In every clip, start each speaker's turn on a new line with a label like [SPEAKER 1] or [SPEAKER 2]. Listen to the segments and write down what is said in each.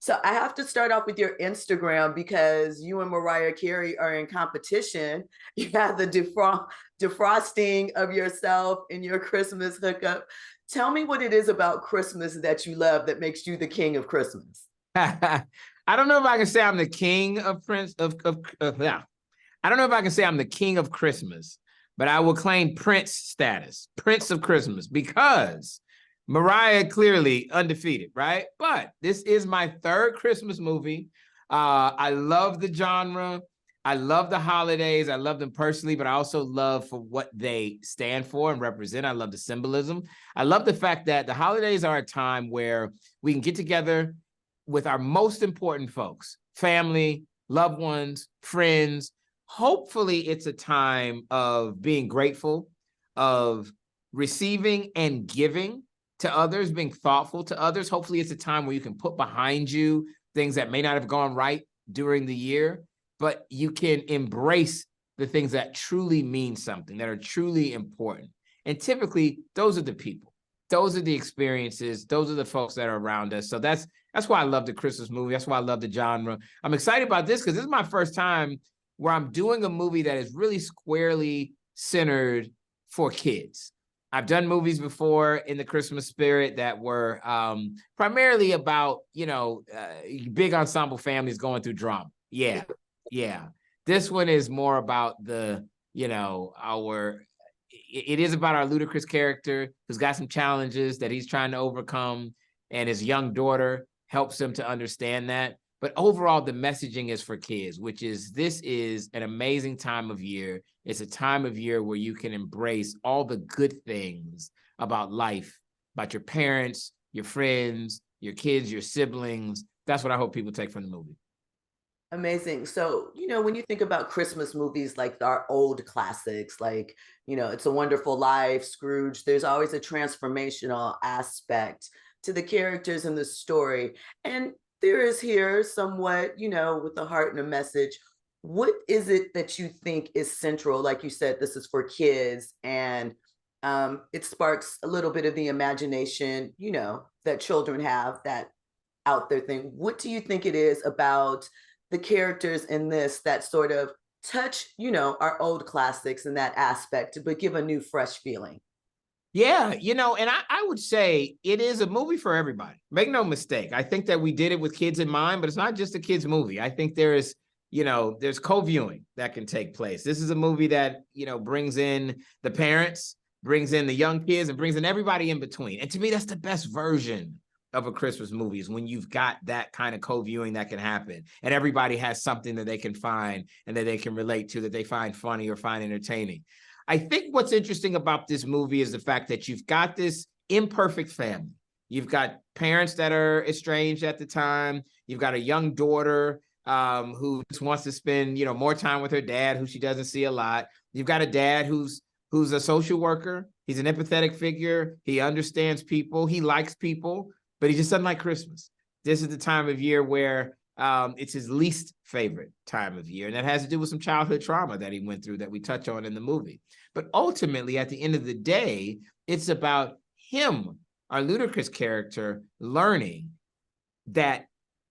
[SPEAKER 1] So I have to start off with your Instagram because you and Mariah Carey are in competition. You have the defrosting of yourself in your Christmas hookup. Tell me what it is about Christmas that you love that makes you the king of Christmas.
[SPEAKER 2] I don't know if I can say I'm the king of Prince of yeah. I don't know if I can say I'm the king of Christmas, but I will claim Prince status, Prince of Christmas, because Mariah clearly undefeated, right? But this is my third Christmas movie. I love the genre. I love the holidays. I love them personally, but I also love for what they stand for and represent. I love the symbolism. I love the fact that the holidays are a time where we can get together with our most important folks, family, loved ones, friends. Hopefully, it's a time of being grateful, of receiving and giving to others, being thoughtful to others. Hopefully, it's a time where you can put behind you things that may not have gone right during the year, but you can embrace the things that truly mean something, that are truly important. And typically, those are the people. Those are the experiences. Those are the folks that are around us. So that's why I love the Christmas movie. That's why I love the genre. I'm excited about this because this is my first time where I'm doing a movie that is really squarely centered for kids. I've done movies before in the Christmas spirit that were primarily about, big ensemble families going through drama. Yeah. This one is more about it is about our Ludacris character who's got some challenges that he's trying to overcome, and his young daughter helps him to understand that. But overall, the messaging is for kids, which is this is an amazing time of year. It's a time of year where you can embrace all the good things about life, about your parents, your friends, your kids, your siblings. That's what I hope people take from the movie.
[SPEAKER 1] Amazing. So, when you think about Christmas movies like our old classics, like, It's a Wonderful Life, Scrooge, there's always a transformational aspect to the characters in the story. And there is here somewhat, with a heart and a message. What is it that you think is central? Like you said, this is for kids, and it sparks a little bit of the imagination, that children have, that out there thing. What do you think it is about the characters in this that sort of touch, our old classics in that aspect, but give a new, fresh feeling?
[SPEAKER 2] Yeah, and I would say it is a movie for everybody. Make no mistake. I think that we did it with kids in mind, but it's not just a kids movie. I think there's co-viewing that can take place. This is a movie that, brings in the parents, brings in the young kids, and brings in everybody in between. And to me, that's the best version of a Christmas movie, is when you've got that kind of co-viewing that can happen, and everybody has something that they can find and that they can relate to, that they find funny or find entertaining. I think what's interesting about this movie is the fact that you've got this imperfect family. You've got parents that are estranged at the time. You've got a young daughter who just wants to spend, more time with her dad, who she doesn't see a lot. You've got a dad who's a social worker. He's an empathetic figure. He understands people. He likes people, but he just doesn't like Christmas. This is the time of year where it's his least favorite time of year. And that has to do with some childhood trauma that he went through that we touch on in the movie. But ultimately, at the end of the day, it's about him, our Ludacris character, learning that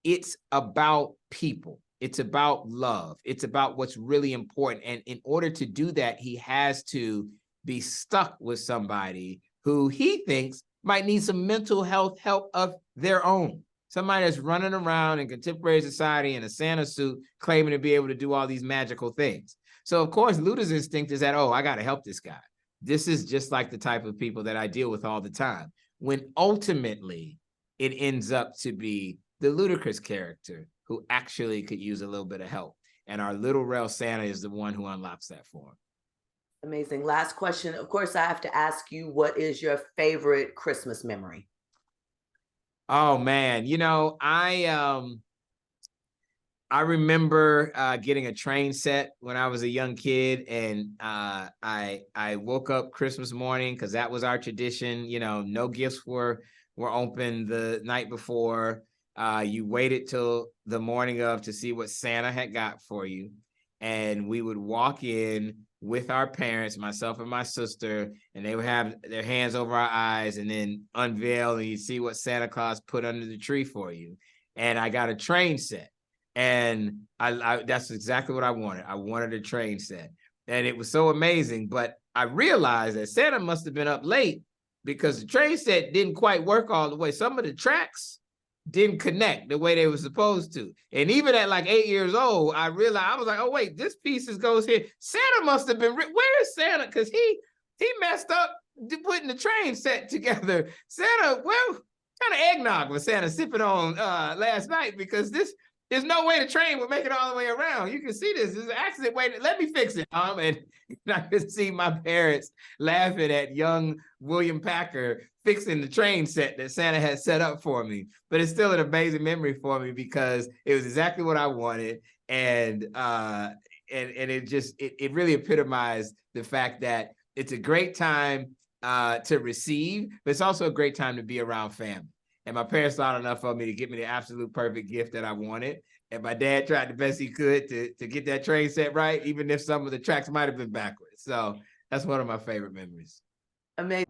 [SPEAKER 2] it's about people. It's about love. It's about what's really important. And in order to do that, he has to be stuck with somebody who he thinks might need some mental health help of their own. Somebody that's running around in contemporary society in a Santa suit, claiming to be able to do all these magical things. So, of course, Luda's instinct is that, I got to help this guy. This is just like the type of people that I deal with all the time. When ultimately it ends up to be the Ludacris character who actually could use a little bit of help. And our little rail Santa is the one who unlocks that for him.
[SPEAKER 1] Amazing. Last question. Of course, I have to ask you, what is your favorite Christmas memory?
[SPEAKER 2] Oh, man. I remember getting a train set when I was a young kid, and I woke up Christmas morning because that was our tradition. No gifts were open the night before. You waited till the morning of to see what Santa had got for you, and we would walk in with our parents, myself and my sister, and they would have their hands over our eyes and then unveil, and you see what Santa Claus put under the tree for you. and I got a train set. And I that's exactly what I wanted. I wanted a train set. And it was so amazing. But I realized that Santa must have been up late because the train set didn't quite work all the way. Some of the tracks didn't connect the way they were supposed to. And even at like 8 years old, I realized, I was like, oh, wait, this piece goes here. Santa must have been, where is Santa? Because he messed up putting the train set together. Santa, well, kind of eggnog was Santa sipping on last night, because there's no way the train would make it all the way around. You can see this. There's an accident. Wait, let me fix it. And I could see my parents laughing at young William Packer fixing the train set that Santa had set up for me. But it's still an amazing memory for me because it was exactly what I wanted. And it really epitomized the fact that it's a great time to receive, but it's also a great time to be around family. And my parents thought enough of me to give me the absolute perfect gift that I wanted. And my dad tried the best he could to get that train set right, even if some of the tracks might have been backwards. So that's one of my favorite memories.
[SPEAKER 1] Amazing.